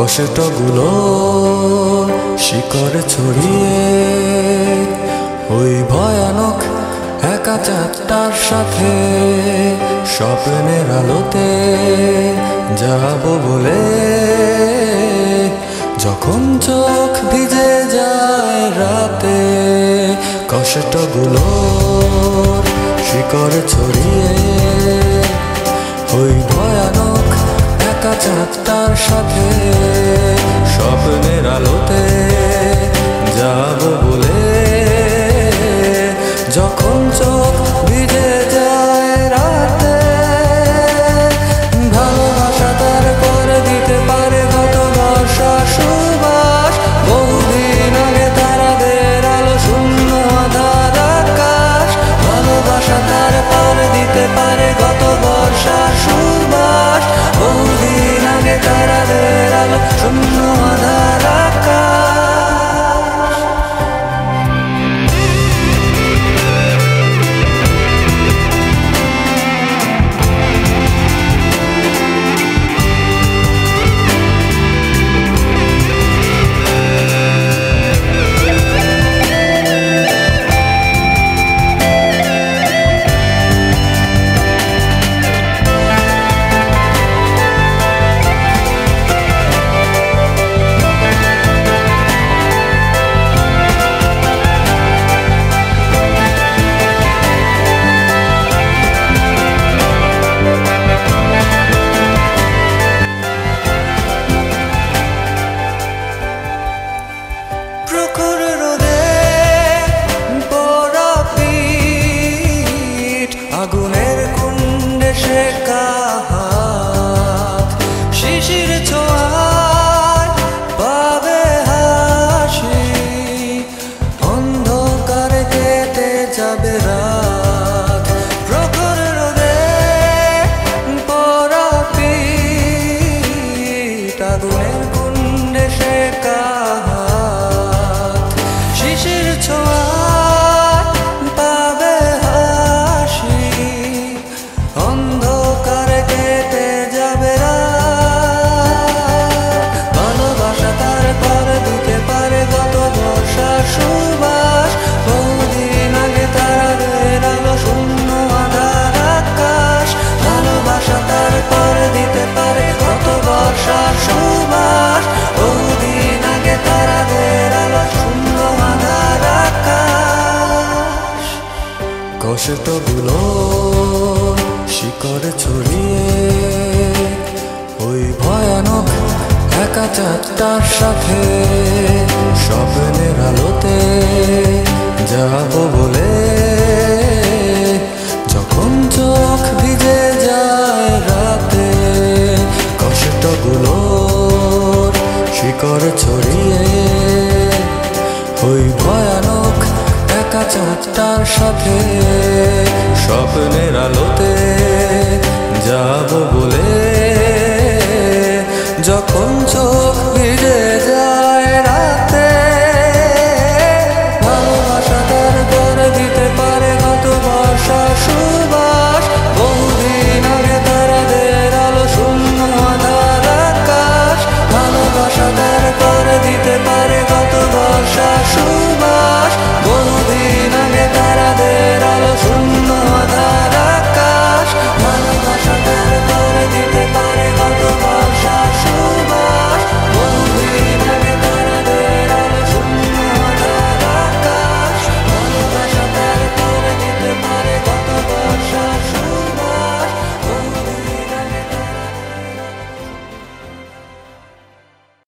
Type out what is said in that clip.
কষ্টগুলো শিকড় ছড়িয়ে ওই ভয়ানক একা চাঁদটার সাথে স্বপ্নের আলোতে যাব বলে, যখন চোখ ভিজে যায় রাতে কষ্টগুলো শিকড় ছড়িয়ে ওই ভয়ানক একা চাঁদটার সাথে স্বপ্নের আলোতে যাব বলে, যখন চোখ ভিজে যায় রাতে ভালোবাসা তার করে দিতে পারে গত বর্ষা সুবাস। বহুদিন আগে তারাদের আলো শূন্য আধার আকাশ, ভালোবাসা তার করে দিতে পারে গত বর্ষা সুবাস। বহুদিন আগে তারাদের আলো শূন্য আধার আকাশ। আগুনের কুণ্ডে শেখা হাত, শিশির ছোঁয়ায় পাবে হাসি, অন্ধকারে কেটে যাবে রাত। প্রখর রোদে পড়া পিঠ, আগুনের কুণ্ডে শেখা হাত, শিশির ছোঁয়ায় পাবে হাসি, অন্ধকারে কেটে যাবে রাত। ভালোবাসা তার করে দিতে পারে গত বর্ষা সুবাস। বহুদিন আগে তারাদের আলো শূন্য আধার আকাশ, ভালোবাসা তার করে দিতে পারে গত বর্ষা সুবাস। বহুদিন আগে তারাদের আলো শূন্য আধার আকাশ। কষ্টগুলো শিকড় ছড়িয়ে ওই ভয়ানক একা চাঁদটার সাথে স্বপ্নের আলোতে যাব বলে, যখন চোখ ভিজে যায় রাতে কষ্টগুলো শিকড় ছড়িয়ে ওই ভয়ানক একা চাঁদটার সাথে স্বপ্নের আলোতে যাব বলে, যখন চোখ